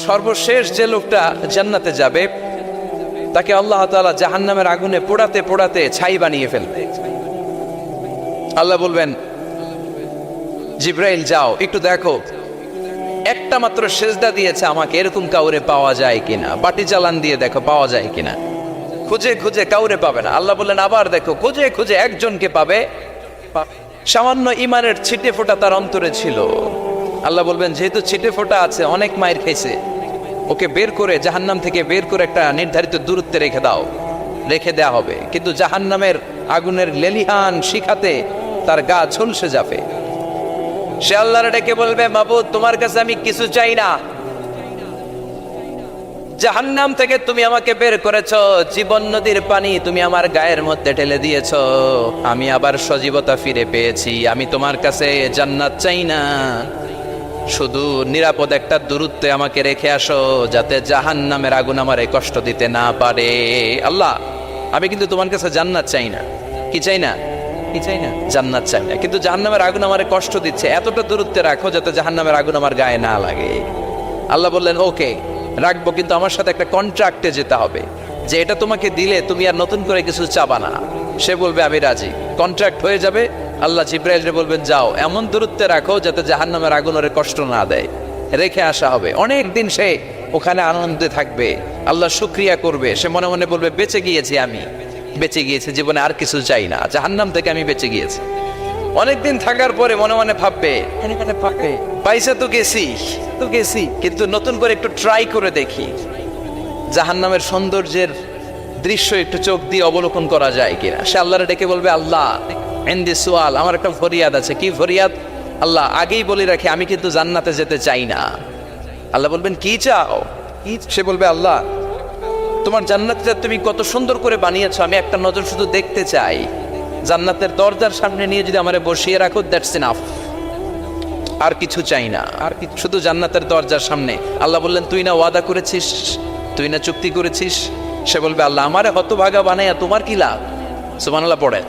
সর্বশেষ যে লোকটা জান্নাতে যাবে তাকে আল্লাহ তাআলা জাহান্নামের আগুনে পোড়াতে পোড়াতে ছাই বানিয়ে ফেলবে। আল্লাহ বলবেন, জিব্রাইল যাও একটু দেখো, একটা মাত্র সেজদা দিয়েছে আমাকে, এরকম কাউরে পাওয়া যায় কিনা, বাটি চালান দিয়ে দেখো পাওয়া যায় কিনা। খুঁজে খুঁজে কাউরে পাবে না। আল্লাহ বললেন আবার দেখো, খুঁজে খুঁজে একজনকে পাবে, সামান্য ইমানের ছিটে ফোঁটা তার অন্তরে ছিল। আল্লাহ বলবেন যেহেতু ছিটে ফোঁটা আছে, অনেক মায়ের খেয়েছে, ওকে বের করে জাহান্নাম থেকে বের করে একটা নির্ধারিত দূরত্বে রেখে দাও। রেখে দেয়া হবে, কিন্তু জাহান্নামের আগুনের লেলিহান শিখাতে তার গা ঝলসে যাবে। সে আল্লাহর ডেকে বলবে, মাবুদ তোমার কাছে আমি কিছু চাই না, জাহান্নাম থেকে তুমি আমাকে বের করেছো, জীবন নদীর পানি তুমি আমার গায়ের মধ্যে ঢেলে দিয়েছো, আমি আবার সজীবতা ফিরে পেয়েছি, আমি তোমার কাছে জান্নাত চাই না, শুধু নিরাপদ একটা দূরত্বে আমাকে রেখে আসো, যাতে জাহান্নামের আগুন আমারে কষ্ট দিতে না পারে। আল্লাহ আমি কিন্তু তোমার কাছে জান্নাত চাই না। কি চাই না? কি চাই না? জান্নাত চাই না, কিন্তু জাহান্নামের আগুন আমারে কষ্ট দিচ্ছে, এতটা দূরত্বে রাখো যাতে জাহান্নামের আগুন আমার গায়ে না লাগে। আল্লাহ বললেন ওকে রাখবো, কিন্তু আমার সাথে একটা কন্ট্রাক্টে যেতে হবে, যে এটা তোমাকে দিলে তুমি আর নতুন করে কিছু চাবা না। সে বলবে আমি রাজি, কন্ট্রাক্ট হয়ে যাবে। আল্লাহ জিব্রাইলকে বলবেন যাও এমন দূরত্বে রাখো যাতে জাহান্নামের আগুন ওরে কষ্ট না দেয়। রেখে আসা হবে, অনেক দিন সে ওখানে আনন্দে থাকবে, আল্লাহ শুকরিয়া করবে। সে মনে মনে বলবে বেঁচে গিয়েছি, আমি বেঁচে গিয়েছি, জীবনে আর কিছু চাই না, জাহান্নাম থেকে আমি বেঁচে গিয়েছি। অনেকদিন থাকার পরে মনে মনে ভাববে পয়সা তো গেছি, কিন্তু নতুন করে একটু ট্রাই করে দেখি, জাহান্নামের সৌন্দর্যের দৃশ্য একটু চোখ দিয়ে অবলোকন করা যায় কিনা। সে আল্লাহরে ডেকে বলবে, আল্লাহ ইনদি সুয়াল, আমার একটা ফরিয়াদ আছে। কি ফরিয়াদ? আল্লাহ আগেই বলে রাখি আমি কিন্তু জান্নাতে যেতে চাই না। আল্লাহ বলবেন কি চাও? সে বলবে আল্লাহ তোমার জান্নাতটা তুমি কত সুন্দর করে বানিয়েছো, আমি একটা নজর শুধু দেখতে চাই, জান্নাতের দরজার সামনে নিয়ে যদি আমারে বসিয়ে রাখো, দ্যাটস ইনাফ, আর কিছু চাই না, আর শুধু জান্নাতের দরজার সামনে। আল্লাহ বললেন তুই না ওয়াদা করেছিস, তুই না চুক্তি করেছিস। সে বলবে আল্লাহ আমারে হতভাগা বানাইয়া তোমার কি লাভ? সুবহানাল্লাহ পড়ে,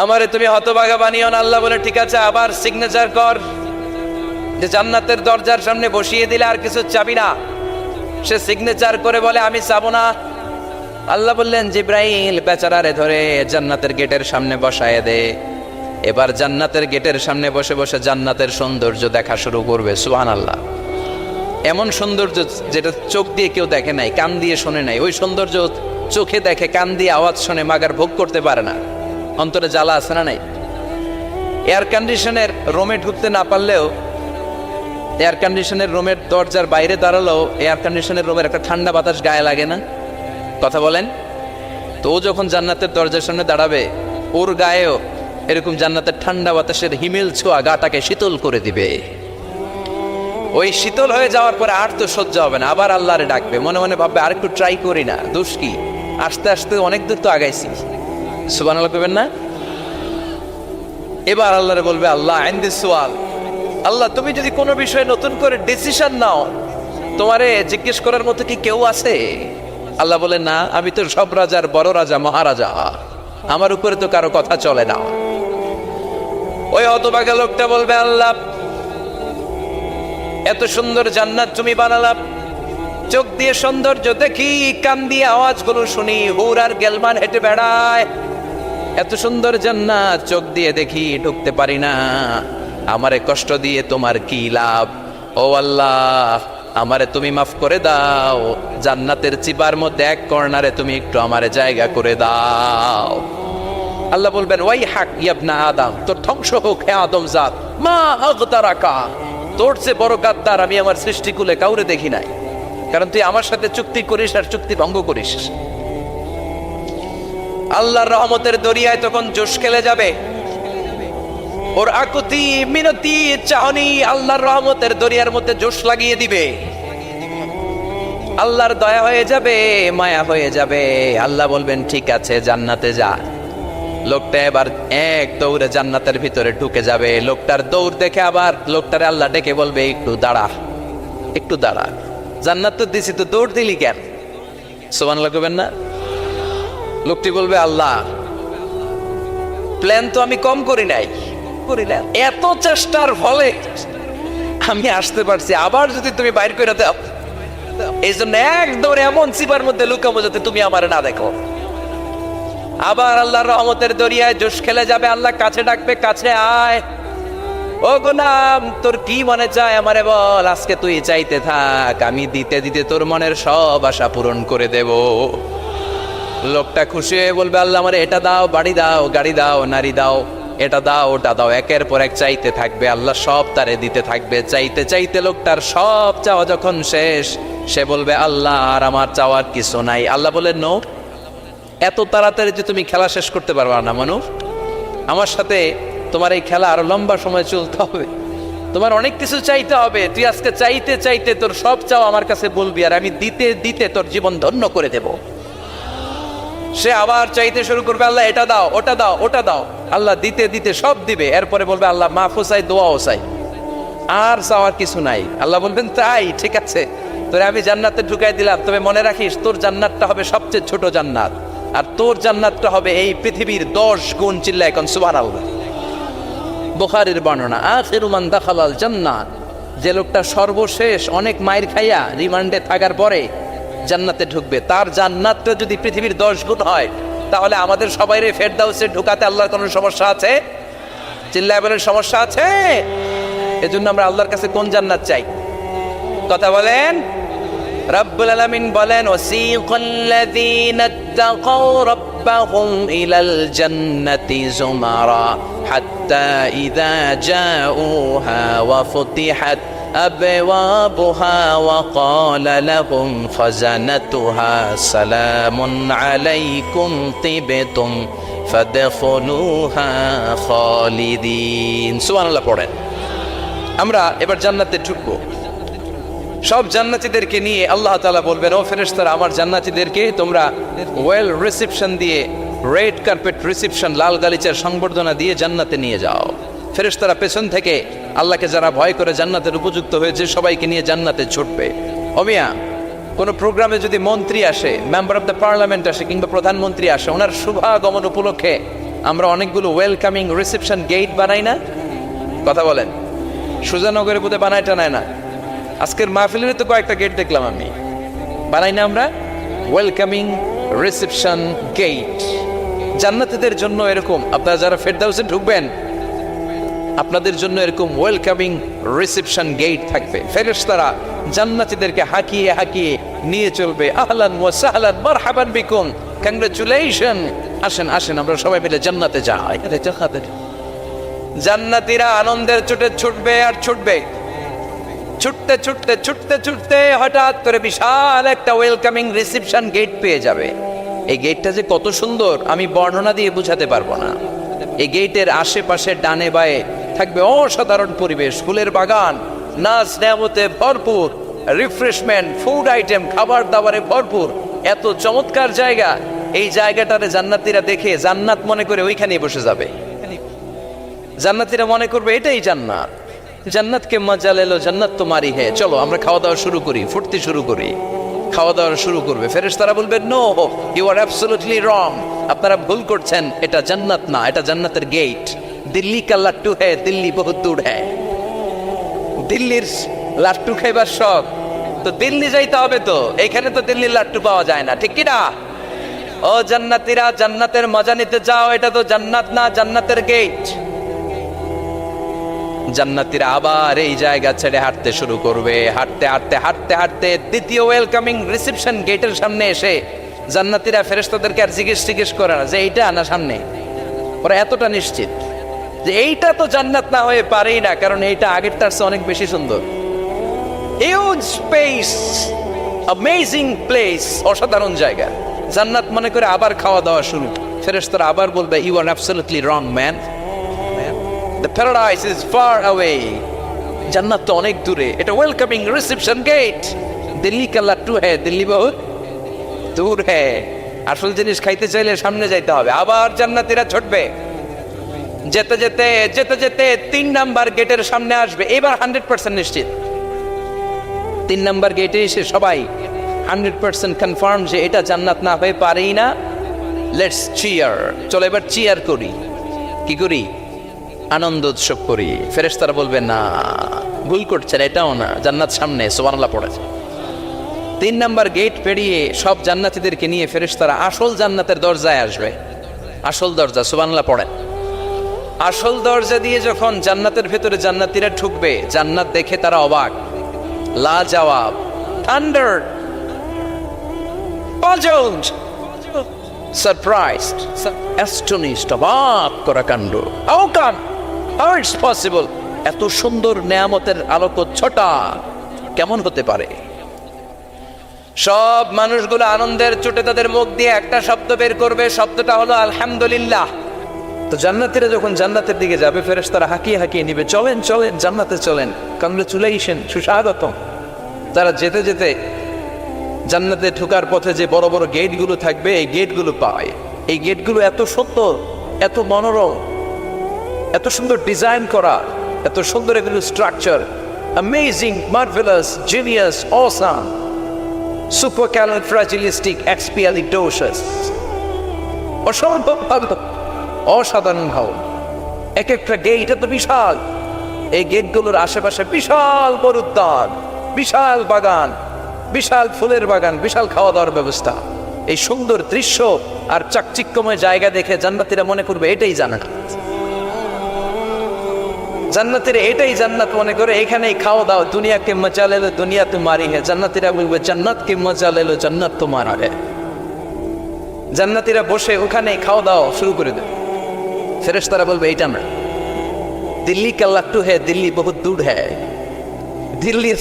আমারে তুমি হতভাগা বানিও না। আল্লাহ বলে ঠিক আছে, আবার সিগনেচার কর যে জান্নাতের দরজার সামনে বসিয়ে দিলে আর কিছু চাবি না। সে সিগনেচার করে বলে আমি চাবো না। আল্লাহ বললেন জিব্রাইল বেচারারে ধরে জান্নাতের গেটের সামনে বসায় দে। এবার জান্নাতের গেটের সামনে বসে বসে জান্নাতের সৌন্দর্য দেখা শুরু করবে। সুবহানাল্লাহ, এমন সৌন্দর্য যেটা চোখ দিয়ে কেউ দেখে নাই, কান দিয়ে শোনে নাই। ওই সৌন্দর্য চোখে দেখে, কান দিয়ে আওয়াজ শোনে, মাগার ভোগ করতে পারে না। অন্তরে জ্বালা আছে না নাই? এয়ার কন্ডিশনের রুমে ঢুকতে না পারলেও, এয়ার কন্ডিশনের রুমের দরজার বাইরে দাঁড়ালেও এয়ার কন্ডিশনের রুমের একটা ঠান্ডা বাতাস গায়ে লাগে না? কথা বলেন তো। ও যখন জান্নাতের দরজার সামনে দাঁড়াবে, ওর গায়েও এরকম জান্নাতের ঠান্ডা বাতাসের হিমেল ছোঁয়া গাটাকে শীতল করে দিবে। ওই শীতল হয়ে যাওয়ার পরে আর তো সহ্য হবে না, আবার আল্লাহরে ডাকবে, মনে মনে ভাববে আর একটু ট্রাই করি না, দোষ কি, আস্তে আস্তে অনেক দূর তো আগাইছি। সুবহানাল্লাহ কইবেন না? এবার আল্লাহরে বলবে আল্লাহ ইনদি সুয়াল, আল্লাহ তুমি যদি কোনো বিষয়ে নতুন করে ডিসিশন নাও, তোমারে জিজ্ঞেস করার মতো কি কেউ আছে? আল্লাহ বলে না, আমি তো সব রাজার বড় রাজা, মহারাজা, আমার উপরে তো কারো কথা চলে না। ওই হতভাগা লোকটা বলবে আল্লাহ এত সুন্দর জান্নাত তুমি বানালাম, চোখ দিয়ে সৌন্দর্য দেখি, কান দিয়ে আওয়াজগুলো শুনি, হুর আর গেলমান হেঁটে বেড়ায়, এত সুন্দর জান্নাত চোখ দিয়ে দেখি, ঢুকতে পারি না, আমারে কষ্ট দিয়ে তোমার কি লাভ? ও আল্লাহ আমারে তুমি মাফ করে দাও, জান্নাতের চিপার মধ্যে এক কর্নারে তুমি একটু আমারে জায়গা করে দাও। আল্লাহ বলবেন ওয়াই হাক ইবনা আদম, তোর ধ্বংস হোক হে আদম জাত, মা আগতারাকা, তোর চেয়ে বড় গাদ্দার আমি আমার সৃষ্টিকুলে কাউরে দেখি নাই, কারণ তুই আমার সাথে চুক্তি করিস আর চুক্তি ভঙ্গ করিস। আল্লাহর রহমতের দরিয়ায় তখন জোশ খেলে যাবে, ওর আকুতি মিনতি চাহনি আল্লাহর রহমতের দরিয়ার মধ্যে জোশ লাগিয়ে দিবে। আল্লাহর দয়া হয়ে যাবে, মায়া হয়ে যাবে। আল্লাহ বলবেন ঠিক আছে জান্নাতে যা। লোকটা এবার এক দৌড়ে জান্নাতের ভিতরে ঢুকে যাবে। লোকটার দৌড় দেখে আবার লোকটারে আল্লাহ ডেকে বলবে একটু দাঁড়া, একটু দাঁড়া, জান্নাত তো দিছি, তো দৌড় দিলি কেন? সুবহানাল্লাহ কইবেন না? লোকটি বলবে আল্লাহ প্ল্যান তো আমি কম করি নাই, এত চেষ্টার ফলে আমি আসতে পারছি, আবার যদি তুমি বাইর করে দাও, এই জন্য একদম এমন চিপার মধ্যে লুকাবো যাতে তুমি আমার না দেখো। আবার আল্লাহর রহমতের দরিয়ায় জোশ খেলে যাবে, আল্লাহ কাছে ডাকবে, কাছে আয়, ও গোলাম তোর কি মনে চায় আমারে বল, আজকে তুই চাইতে থাক, আমি দিতে দিতে তোর মনের সব আশা পূরণ করে দেব। লোকটা খুশি হয়ে বলবে, আল্লাহ আমারে এটা দাও, বাড়ি দাও, গাড়ি দাও, নারী দাও, এটা দাও, ওটা দাও, একের পর এক চাইতে থাকবে, আল্লাহ সব তারে দিতে থাকবে। চাইতে চাইতে লোকটার সব চাওয়া যখন শেষ, সে বলবে, আল্লাহ আর আমার চাওয়ার কিছু নাই। আল্লাহ বলেন, নো, এত তাড়াতাড়ি যে তুমি খেলা শেষ করতে পারবা না মানুষ, আমার সাথে তোমার এই খেলা আরো লম্বা সময় চলতে হবে, তোমার অনেক কিছু চাইতে হবে। তুই আজকে চাইতে চাইতে তোর সব চাও আমার কাছে বলবি, আর আমি দিতে দিতে তোর জীবন ধন্য করে দেব। সে আবার চাইতে শুরু করবে, আল্লাহ এটা দাও, ওটা দাও, ওটা দাও, আল্লাহ দিতে দিতে সব দিবে। এরপরে বলবে, আল্লাহ মাফও চাই, দোয়াও চাই, আর চাওয়ার কিছু নাই। আল্লাহ বলবেন, তাই ঠিক আছে, তোরে আমি জান্নাতে ঢুকাই দিলাম, তবে মনে রাখিস তোর জান্নাতটা হবে সবচেয়ে ছোট জান্নাত, আর তোর জান্নাতটা হবে এই পৃথিবীর 10 গুণ। চিল্লায় এখন সুবহানাল্লাহ। বুখারীর বর্ণনা, আখিরু মান দাখালাল জান্নাত, যে লোকটা সর্বশেষ অনেক মাইর খাইয়া রিমান্ডে থাকার পরে জান্নাতে ঢুকবে, তার জান্নাতটা যদি পৃথিবীর 10 গুণ হয়, তাহলে আমাদের সবাইরে ফেরদাউসে ঢুকাতে আল্লাহর কোনো সমস্যা আছে? চিল্লায় বলেন, সমস্যা আছে? এজন্য আমরা আল্লাহর কাছে কোন জান্নাত চাই? কথা বলেন। রব্বুল আলামিন বলেন, ওয়াসিকাল্লাযীনা ইত্তাকাউ রাব্বাহুম ইলাল জান্নাতি যুমারা হাত্তা ইযা জাউহা ওয়া ফুতিহাত আবওয়াবুহা ওয়া ক্বালা লাহুম খাযানাতুহা সালামুন আলাইকুম তিবতুম ফাদখুলুহা খালিদিন। সুবহানাল্লাহ পড়েন। আমরা এবার জান্নাতে ঢুকবো। সব জান্নাতীদেরকে নিয়ে আল্লাহ তাআলা বলবেন, ও ফেরেশতারা, আমার জান্নাতীদেরকে তোমরা ওয়েল রিসেপশন দিয়ে, রেড কার্পেট রিসেপশন, লাল গালিচার সংবর্ধনা দিয়ে জান্নাতে নিয়ে যাও। ফেরেশতারা পেছন থেকে আল্লাহকে যারা ভয় করে জান্নাতের উপযুক্ত হয়েছে সবাইকে নিয়ে জান্নাতে ছুটবে। ওমিয়া, কোনো প্রোগ্রামে যদি মন্ত্রী আসে, মেম্বার অফ দ্য পার্লামেন্ট আসে, কিংবা প্রধানমন্ত্রী আসে, ওনার শুভাগমন উপলক্ষে আমরা অনেকগুলো ওয়েলকামিং রিসেপশন গেট বানাই না? কথা বলেন। সুজানগরে বোধহয় বানায় টানায় না, আজকের মাহফিলের তো কয়েকটা গেট দেখলাম আমি, বানাই না আমরা ওয়েলকামিং রিসেপশন গেট। জান্নাতীদের জন্য এরকম, আপনারা যারা ফেরদাউসে ঢুকবেন আপনাদের জন্য এরকম ওয়েলকামিং রিসেপশন গেট থাকবে। ফেরেশতারা জান্নাতীদেরকে হাঁকিয়ে হাঁকিয়ে নিয়ে চলবে, আহলান ওয়া সাহলান মারহাবান বিকুম, কংগ্রাচুলেশন, আসেন আসেন আমরা সবাই মিলে জান্নাতে যাই। জান্নাতীরা আনন্দের চোটে ছুটবে আর ছুটবে, ছুটতে ছুটতে ছুটতে ছুটতে হঠাৎ করে বিশাল একটা ওয়েলকামিং রিসেপশন গেট পেয়ে যাবে। এই গেটটা যে কত সুন্দর আমি বর্ণনা দিয়ে বোঝাতে পারবো না। এই গেটের আশেপাশে ডানে বায়ে থাকবে অসাধারণ পরিবেশ, ফুলের বাগান, নাচ নেয়ামতে ভরপুর, রিফ্রেশমেন্ট, ফুড আইটেম, খাবার দাবারে ভরপুর, এত চমৎকার জায়গা। এই জায়গাটারে জান্নাতীরা দেখে জান্নাত মনে করে ওইখানেই বসে যাবে। জান্নাতীরা মনে করবে এটাই জান্নাত, জান্নাতকে মজা লেলো, জান্নাত তোমারই হে, চলো আমরা খাওয়া দাওয়া শুরু করি, ফুটতে শুরু করি। খাওয়া দাওয়া শুরু করবে। ফেরেশতারা বলবে, no, you are absolutely wrong, আপনারা ভুল করছেন, এটা জান্নাত না, এটা জান্নাতের গেট। দিল্লি কা লাট্টু হ্যায়, দিল্লি বহুত দূর হ্যায়। দিল্লির লাট্টু খাইবার শখ তো দিল্লি যাইতে হবে, তো এইখানে তো দিল্লির লাট্টু পাওয়া যায় না, ঠিক কিনা? ও জান্নাতীরা, জান্নাতের মজা নিতে যাও, এটা তো জান্নাত না, জান্নাতের গেট। জান্নাতীরা আবার এই জায়গা ছেড়ে হাঁটতে শুরু করবে। হাঁটতে হাঁটতে হাঁটতে হাঁটতে দ্বিতীয় ওয়েলকামিং রিসেপশন গেটের সামনে এসে জান্নাতীরা ফেরেশতাদেরকে আর জিজ্ঞেস করে না যে এইটা না সামনে, ওরা এতটা নিশ্চিত যে এইটা তো জান্নাত না হয়ে পারেই না, কারণ এইটা আগেরটার চেয়ে অনেক বেশি সুন্দর। হিউজ স্পেস, অ্যামেজিং প্লেস, অসাধারণ জায়গা। জান্নাত মনে করে আবার খাওয়া দাওয়া শুরু। ফেরেশতারা আবার বলবে, you are absolutely wrong man, the paradise is far away, জান্নাত তো অনেক দূরে, এটা ওয়েলকামিং রিসেপশন গেট। দিল্লি কা লাট্টু হ্যায়, দিল্লি বহুত দূর হ্যায়। আসল জিনিস খাইতে চাইলে সামনে যাইতে হবে। আবার জান্নাতীরা ছুটবে, যেতে যেতে যেতে যেতে 3 নাম্বার গেটের সামনে আসবে। এবার 100% নিশ্চিত, 3 নাম্বার গেটে এসে সবাই 100% কনফার্ম যে এটা জান্নাত না হয়ে পারেই না। লেটস চিয়ার, চলো এবার চিয়ার করি। কি করি? আনন্দ উৎসব করি। ফেরেশতারা বলবে না, ভুল করছেন, এটাও না, জান্নাত সামনে, সুবহানাল্লাহ পড়েছে। 3 নাম্বার গেট পেরিয়ে সব জান্নাতীদেরকে নিয়ে ফেরেশতারা আসল জান্নাতের দরজায় আসবে। আসল দরজা, সুবহানাল্লাহ পড়েন। আসল দরজা দিয়ে যখন জান্নাতের ভেতরে জান্নাতীরা ঢুকবে, জান্নাত দেখে তারা অবাক, লা জবাব, থান্ডার, পাজলড, সারপ্রাইজড, অ্যাস্টনিশড, অবাক করা কাণ্ড। How come, how it's possible, এত সুন্দর নেয়ামতের আলোকচ্ছটা কেমন হতে পারে? সব মানুষগুলো আনন্দের চোটে তাদের মুখ দিয়ে একটা শব্দ বের করবে, শব্দটা হলো আলহামদুলিল্লাহ। তো জান্নাতীরা যখন জান্নাতের দিকে যাবে, ফেরেশতারা হাঁকিয়ে হাঁকিয়ে নিবে, চলেন চলেন জান্নাতে চলেন, কংগ্রেচুলেশন, সুস্বাগতম। তারা যেতে যেতে জান্নাতে ঢোকার পথে যে বড় বড় গেটগুলো থাকবে, এই গেটগুলো পায়। এই গেটগুলো এত সুন্দর, এত মনোরম, এত সুন্দর ডিজাইন করা, এত সুন্দর এগুলো structure, amazing, marvellous, genius, awesome, supercalifragilisticexpialidocious, অসম্ভব ভালো, অসাধারণ ভালো। এক একটা গেট এত বিশাল, এই গেটগুলোর আশেপাশে বিশাল বড় উদ্যান, বিশাল বাগান, বিশাল ফুলের বাগান, বিশাল খাওয়া দাওয়ার ব্যবস্থা। এই সুন্দর দৃশ্য আর চাকচিক্যময় জায়গা দেখে জান্নাতীরা মনে করবে এটাই জান্নাত। জান্নাতীরা এটাই জান্নাত মনে করে, এখানেই খাওয়া দাওয়া। দুনিয়াকে মজা লেলো দুনিয়া তোমারি হে, জান্নাতীরা বলবে জান্নাতকে মজা লেলো জান্নাত তোমারা হে। জান্নাতীরা বসে ওখানেই খাওয়া দাওয়া শুরু করে দেবে। ফেরেশতারা বলবে এইটা না, দিল্লি কা লাট্টু হে, দিল্লি বহুত দূর হে। দিল্লি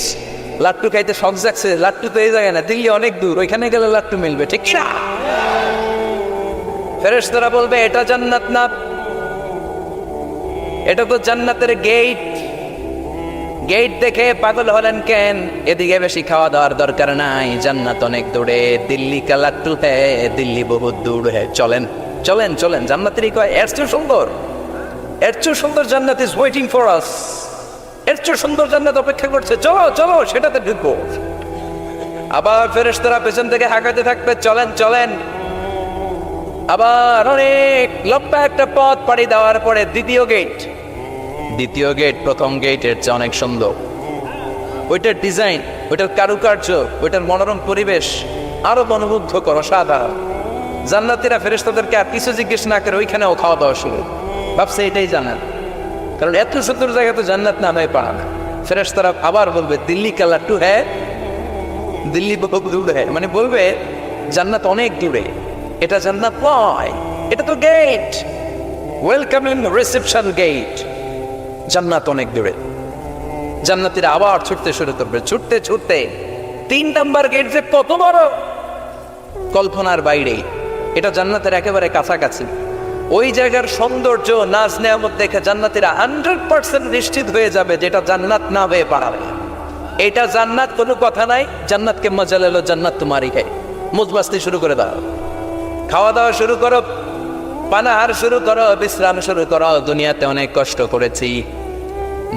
লাট্টু খাইতে শখ জাগছে, লাট্টু তো এই জায়গায় না, দিল্লি অনেক দূর, ওইখানে গেলে লাট্টু মিলবে, ঠিক না? ফেরেশতারা বলবে এটা জান্নাত না, এটা তো জান্নাতের গেট। গেট দেখে পাগল হলেন কেন? এদিকে বেশি খাওয়া দাওয়ার দরকার নাই, জান্নাত অনেক দূরে, দিল্লি কা লাট্টু হে, দিল্লি বহুত দূর হে। চলেন চলেন চলেন, জান্নাতেরই কয় এর চেয়ে সুন্দর, এর চেয়ে সুন্দর জান্নাত ইজ ওয়েটিং ফর আস, এর চেয়ে সুন্দর জান্নাত অপেক্ষা করছে, চলো চলো সেটাতে ঢুকবো। আবার ফেরেশতারা পেছন থেকে হাঁকাতে থাকবে, চলেন চলেন। আবার অনেক লম্বা একটা পথ পাড়ি দেওয়ার পরে দ্বিতীয় গেট। দ্বিতীয় গেট প্রথম গেটের চেয়ে অনেক সুন্দর। ওইটার ডিজাইন, ওইটার কারুকার্য, ওইটার মনোরম পরিবেশ আরো মনোমুগ্ধকর, অসাধারণ। জান্নাতীরা ফেরেশতাদেরকে আর কিছু জিজ্ঞেস না করে ওইখানেও খাওয়া দাওয়া শুরু। ভাবছে এটাই জান্নাত, কারণ এত সুন্দর জায়গা তো জান্নাত না হয়ে পারে না। ফেরেশতারা আবার বলবে দিল্লি কা লাট্টু হ্যাঁ, দিল্লি বহুত দূর হ্যাঁ, মানে বলবে জান্নাত অনেক দূরে, এটা জান্নাত নয়, এটা তো গেট, ওয়েলকামিং রিসেপশন গেট, জান্নাত অনেক দূরে। জান্নাতীরা আবার ছুটতে শুরু করবে, ছুটতে ছুটতে 3 নাম্বার গেট যে কত বড়, কল্পনার বাইরে। এটা জান্নাতের একেবারে কাছাকাছি। ওই জায়গার সৌন্দর্য, নাজ নেয়ামত দেখে জান্নাতীরা 100% নিশ্চিত হয়ে যাবে যেটা জান্নাত না হয়ে পারে। এটা জান্নাত, কোনো কথা নাই। জান্নাতকে মজা লেলো জান্নাত তোমারই হে। মুজবাস্তি শুরু করে দাও, খাওয়া দাওয়া শুরু করো, পানাহার শুরু করো, বিশ্রাম শুরু করো। দুনিয়াতে অনেক কষ্ট করেছি,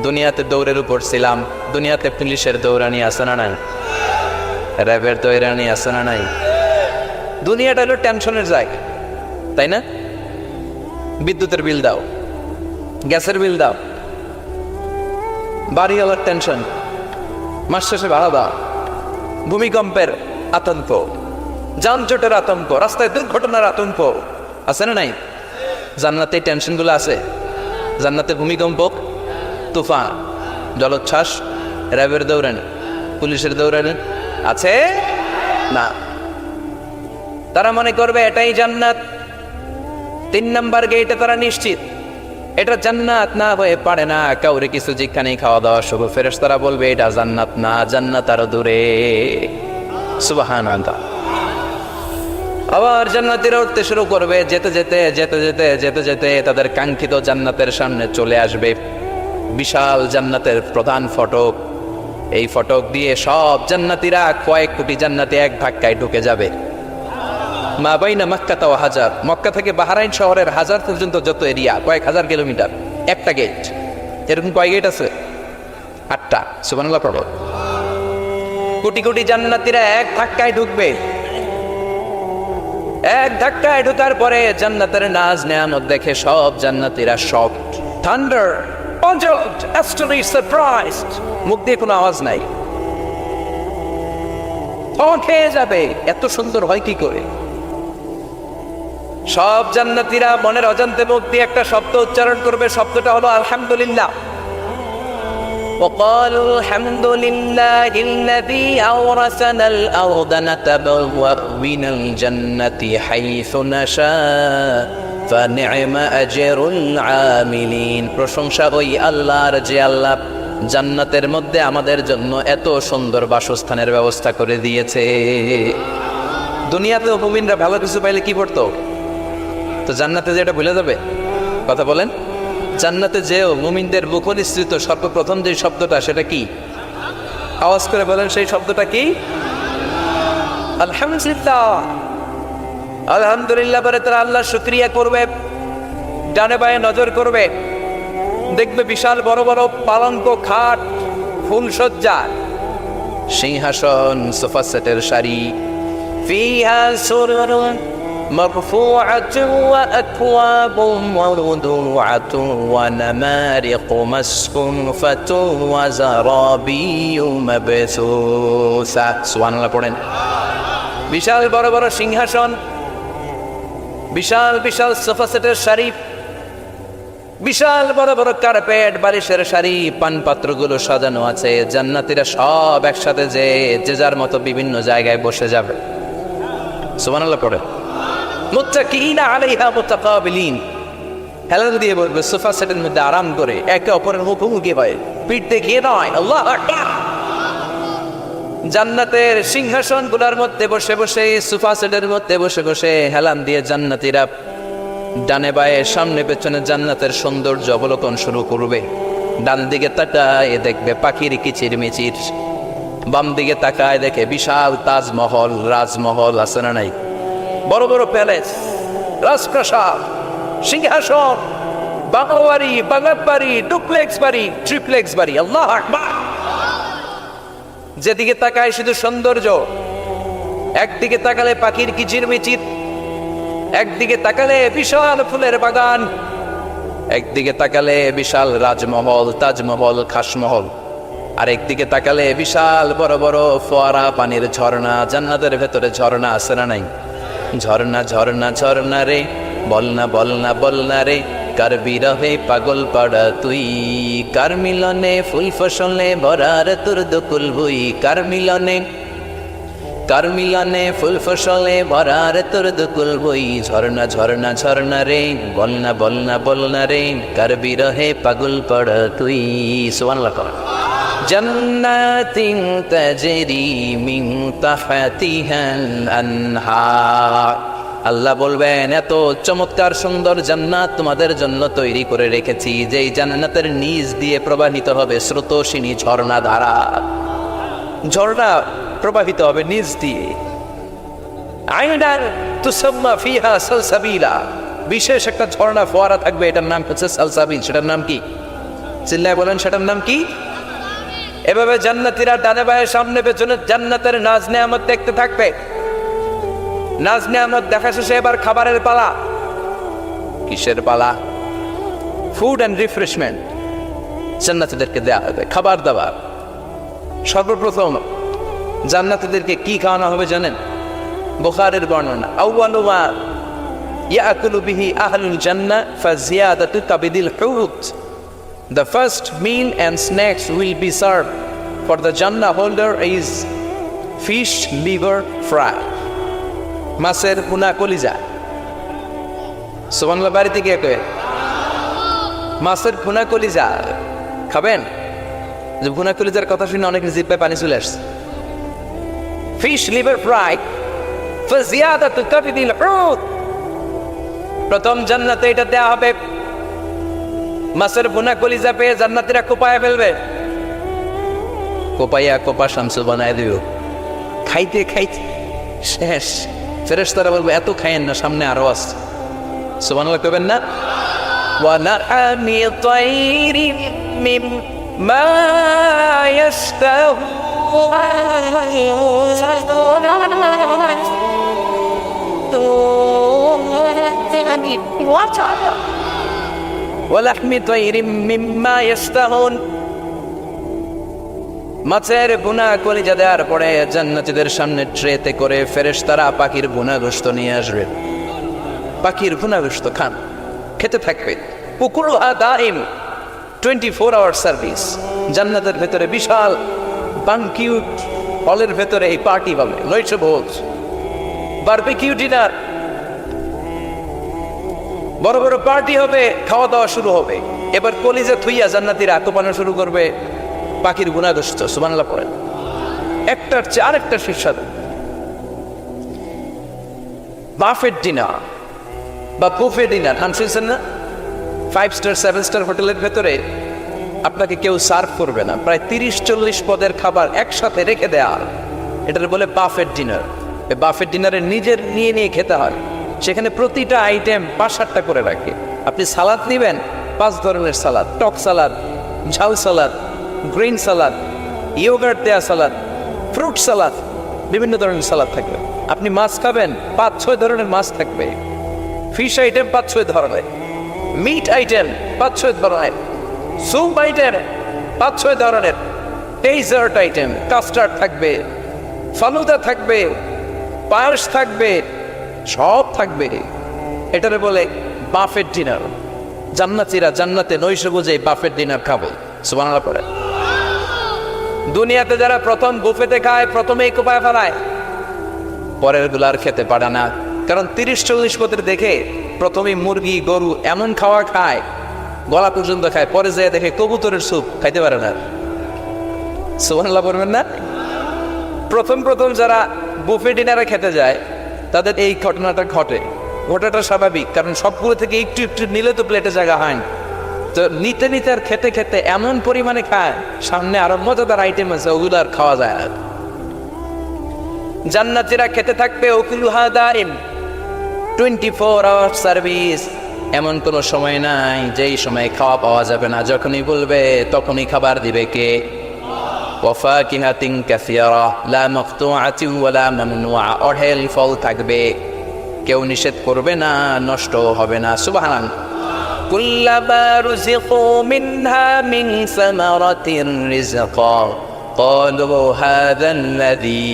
দুনিয়াতে দৌড়ের উপর ছিলাম, দুনিয়াতে পুলিশের দৌড়ানি আছে না নাই, র্যাবের দৌড়ানি আছে না নাই। দুনিয়াটা হলো টেনশনের জায়গা, তাই না? বিদ্যুতের বিল দাও, গ্যাসের বিল দাও, বাড়িওয়ালার টেনশন, মাস শেষে ভাড়া দাও, ভূমিকম্পের আতঙ্ক, যানজটের আতঙ্ক, রাস্তায় দুর্ঘটনার আতঙ্ক আছে না নাই? জান্নাতে টেনশনগুলো আছে। জান্নাতে ভূমিকম্প, তুফান, জলোচ্ছ্বাস, র্যাবের দৌড়ানি, পুলিশের দৌড়ানি আছে না। তারা মনে করবে এটাই জান্নাত। 3 নাম্বার গেটে তারা নিশ্চিত এটা জান্নাত না হয়ে পারে না। কাউরে কিছু যেখানেই খাওয়া দাওয়া শুরু, ফেরেশতারা বলবে এটা জান্নাত না, জান্নাত আরো দূরে। সুবহানাল্লাহ। আবার জান্নাতীরা উঠতে শুরু করবে, যেতে যেতে যেতে যেতে যেতে যেতে তাদের কাঙ্ক্ষিত জান্নাতের সামনে চলে আসবে। বিশাল জান্নাতের প্রধান ফটক। এই ফটক দিয়ে সব জান্নাতীরা, কয়েক কোটি জান্নাতি এক ধাক্কায় ঢুকে যাবে। মা বাইনা মক্কা ওয়া হাজার, মক্কা থেকে বাহরাইন শহরের হাজার পর্যন্ত যত এরিয়া, কয়েক হাজার কিলোমিটার, একটা গেট। এরকম কয় গেট আছে? 8টা। সুবহানাল্লাহ পড়ো। কোটি কোটি জান্নাতীরা এক ধাক্কায় ঢুকবে। এক ধাক্কায় ঢোকার পরে জান্নাতের নাজ নেয়ামত দেখে সব জান্নাতীরা shocked. Thunder, puzzled, astonished, surprised, মুখ দিয়ে কোনো আওয়াজ নাই, খেয়ে যাবে, এত সুন্দর হয় কি করে? সব জান্নাতীরা মনের অজান্তে মুখ দিয়ে একটা শব্দ উচ্চারণ করবে, শব্দটা হলো আলহামদুলিল্লাহ। وقالوا الحمد لله الذي أورثنا الأرض نتبوأ من الجنة حيث نشاء فنعم أجر العاملين। প্রশংসা ওই আল্লাহর যে আল্লাহ জান্নাতের মধ্যে আমাদের জন্য এত সুন্দর বাসস্থানের ব্যবস্থা করে দিয়েছে। দুনিয়াতেও মুমিনরা ভালো কিছু পাইলে কি করতো? তো জান্নাতে যে এটা ভুলে যাবে? কথা বলেন। জান্নাতে যেও মুমিনদের মুখনিসৃত সর্বপ্রথম যে শব্দটা, সেটা কি? আওয়াজ করে বলেন, সেই শব্দটা কি? আলহামদুলিল্লাহ। আলহামদুলিল্লাহ বলে তারা আল্লাহর শুকরিয়া করবে, ডানে বায়ে নজর করবে, দেখবে বিশাল বড় বড় পালঙ্ক, খাট, ফুলসজ্জা, সিংহাসন, সোফা সেটের সারি, ফিহা সুরুরুন মারফুআতুন ওয়া আকওয়াবুন মাওদুআতুন ওয়া নামারিকু মাসফুফাতুন ওয়া যারাবিয়্যু মাবসুসা। সুবহানাল্লাহ পড়েন। বিশাল বড় বড় সিংহাসন, বিশাল বিশাল সোফা সেটের সারি, বিশাল বড় বড় কার্পেট, বালিশের সারি, পানপাত্রগুলো সাজানো আছে। জান্নাতীরা সব একসাথে যে যার মতো বিভিন্ন জায়গায় বসে যাবে। সুবহানাল্লাহ পড়ে। মুত্তাকিনা আলাইহা মুতাকাবিলিন, হেলান দিয়ে বলবে সোফা সেটের মধ্যে আরাম করে, একে অপরের মুখোমুখি হয়ে, পিঠ দেখিয়ে নয়। আল্লাহু আকবার। জান্নাতের সিংহাসনগুলোর মধ্যে বসে বসে, সোফা সেটের মধ্যে বসে বসে হেলান দিয়ে জান্নাতীরা ডানে বায়ে সামনে পেছনে জান্নাতের সৌন্দর্য অবলোকন শুরু করবে। ডান দিকে তাকায় দেখবে পাখির কিচির মিচির, বাম দিকে তাকায় দেখে বিশাল তাজমহল, রাজমহল আছে না নাই? বড় বড় প্যালেস, রাজপ্রাসাদ, সিংহাসন, বাংলা বাড়ি, বাগাত বাড়ি, ডুপ্লেক্স বাড়ি, ট্রিপ্লেক্স বাড়ি। আল্লাহু আকবার। যেদিকে তাকায় শুধু সৌন্দর্য। একদিকে তাকালে পাখির কিচির মিচির, একদিকে তাকালে বিশাল ফুলের বাগান, একদিকে তাকালে বিশাল রাজমহল, তাজমহল, খাসমহল, আর একদিকে তাকালে বিশাল বড় বড় ফোয়ারা, পানির ঝর্ণা। জান্নাতের ভেতরে ঝর্ণা আছে না নাই? ঝর্ণা ঝর্ণা ঝর্ণা রে, বলনা বলনা বলনা রে, কার বিরহে পাগল পাড়া তুই, কার মিলনে ফুল ফসলে ভরার তোর দকুল ভুই, কার মিলনে ফুল ফসলে ভরার তোর দকুল বই। ঝর্ণা ঝর্ণা ঝর্ণা রে, বলনা বলনা বলনা রে, কার বিরহে পাগল পাড়া তুই। সুবহানাল্লাহ। জান্নাতিন তাজরি মিন তাহতিহাল আনহার। আল্লাহ বলবেন, এত চমৎকার সুন্দর জান্নাত তোমাদের জন্য তৈরি করে রেখেছি, যেই জান্নাতের নিচ দিয়ে প্রবাহিত হবে স্রোতস্বিনী ঝর্ণা ধারা। ঝর্ণা প্রবাহিত হবে নিচ দিয়ে। আইনান তুসাম্মা ফিহা সালসাবিলা, বিশেষ একটা ঝর্ণা ফোয়ারা থাকবে, এটার নাম হচ্ছে সালসাবিল। সেটার নাম কি? চিল্লায় বলেন, সেটার নাম কি? এভাবে জান্নাতীরা ডানে বায়ে সামনে পেছনে জান্নাতের নাজ নেয়ামত দেখতে থাকবে। নাজ নেয়ামত দেখা শেষে এবার খাবারের পালা। কিসের পালা? ফুড অ্যান্ড রিফ্রেশমেন্ট জান্নাতীদেরকে দেয়া হবে, খাবার দাবার। সর্বপ্রথম জান্নাতীদেরকে কি খাওয়ানো হবে জানেন? বুখারীর বর্ণনা, আউয়ালু মা ইয়াকুলু বিহি আহলুল জান্নাহ ফাজিয়াদাতু কাবিদিল হুত। The first meal and snacks will be served for the Jannah holder is fish liver fry, মাছের ভুনা কলিজা। সুবহানাল্লাহ। বাড়িতে গিয়ে কয়ে মাছের ভুনা কলিজা খাবেন? যে ভুনা কলিজার কথা শুনে অনেকের জিহ্বায় পানি চলে আসছে। ফিশ লিভার ফ্রাই ফাজিয়াদাতু কাবিদিল হুত, প্রথম জান্নাতে এটা দেয়া হবে। মাছের ভুনা কলিজা পেয়ে জান্নাতীরা কোপায় ফেলবে, কোপাইয়া কোপা শামসু বানায় দিও। খাইতে খাইতে শেষ। ফেরেশতারা বলবে, এত খাইয়েন না, সামনে আরো আছে। সুবহানাল্লাহ কইবেন না? ওয়া নাআমি তাইরিন মিম্মা ইয়াশতাহু, ওয়া লাহমি তায়রিম মিম্মা ইশতাহুন। মাছের ভুনা কলিজা দেওয়ার পরে জান্নাতীদের সামনে ট্রেতে করে ফেরেশতারা পাখির ভুনা গোশত নিয়ে আসবে। পাখির ভুনা গোশত খান, খেতে থাকবে। উকুলুহা দাইম, 24 আওয়ার সার্ভিস। জান্নাতের ভেতরে বিশাল বানকিউট হলের ভেতরে এই পার্টি হবে, নয়শো ভোজ, বারবিকিউ ডিনার, বড় বড় পার্টি হবে, খাওয়া দাওয়া শুরু হবে। এবার কলিজা থুইয়া জান্নাতীরা কোপানো শুরু করবে পাখির গুনাহগ্রস্ত। সুবহানাল্লাহ পড়েন। একটার চেয়ে আরেকটা সুস্বাদু। বাফেট ডিনার বা বুফে ডিনার শুনছেন না? 5 স্টার 7 স্টার হোটেলের ভেতরে আপনাকে কেউ সার্ভ করবে না, প্রায় 30-40 পদের খাবার একসাথে রেখে দেয়া। এটার বলে বাফেট ডিনার। এই বাফেট ডিনারে নিজের নিয়ে নিয়ে খেতে হয়। সেখানে প্রতিটা আইটেম 5-7টা করে রাখে। আপনি সালাদ নেবেন, 5 ধরনের সালাদ, টক সালাদ, ঝাল সালাদ, গ্রিন সালাদ, ইয়োগার্ট দেয়া সালাদ, ফ্রুট সালাদ, বিভিন্ন ধরনের সালাদ থাকবে। আপনি মাছ খাবেন, 5-6 ধরনের মাছ থাকবে। ফিশ আইটেম 5-6 ধরনের, মিট আইটেম 5-6 ধরনের, স্যুপ আইটেম 5-6 ধরনের, ডেজার্ট আইটেম, কাস্টার্ড থাকবে, ফালুদা থাকবে, পায়েস থাকবে, সব থাকবে। এটারে বলে বাফেট ডিনার। জান্নাতীরা জান্নাতে নৈশো বুঝে বাফেট ডিনার খাবে। সুবহানাল্লাহ পড়ে। দুনিয়াতে যারা প্রথম বুফেতে খায়, প্রথমেই কোপায় ফেলায়, পরের গুলো আর খেতে পারে না। কারণ 30-40 পদের দেখে প্রথমেই মুরগি গরু এমন খাওয়া খায়, গলা পর্যন্ত খায়, পরে যেয়ে দেখে কবুতরের স্যুপ খাইতে পারে না। সুবহানাল্লাহ পড়বেন না? প্রথম যারা বুফে ডিনারে খেতে যায় তাদের এই ঘটনাটা ঘটে। ঘটাটা স্বাভাবিক, কারণ সবগুলো থেকে একটু একটু নিলে তো প্লেটে জায়গা হয় না। তো নিতে নিতে আর খেতে খেতে এমন পরিমাণে খায়, সামনে আরো মজাদার আইটেম আছে, ওগুলো আর খাওয়া যায় না। জান্নাতীরা খেতে থাকবে উকুলুহা দাইম, 24 আওয়ার সার্ভিস। এমন কোনো সময় নাই যেই সময় খাওয়া পাওয়া যাবে না। যখনই বলবে তখনই খাবার দিবে কে? ওয়াফাকিহাতিন কাসীরা লা মাকতুআতিন ওয়ালা মামনুআ। অঢেল ফল থাকবে, কেউ নিষেধ করবে না, নষ্ট হবে না। সুবহানাল্লাহ। কুল্লামা রুযিকু মিনহা মিন সামারাতির রিজকা ক্বালু হাযাল্লাযী।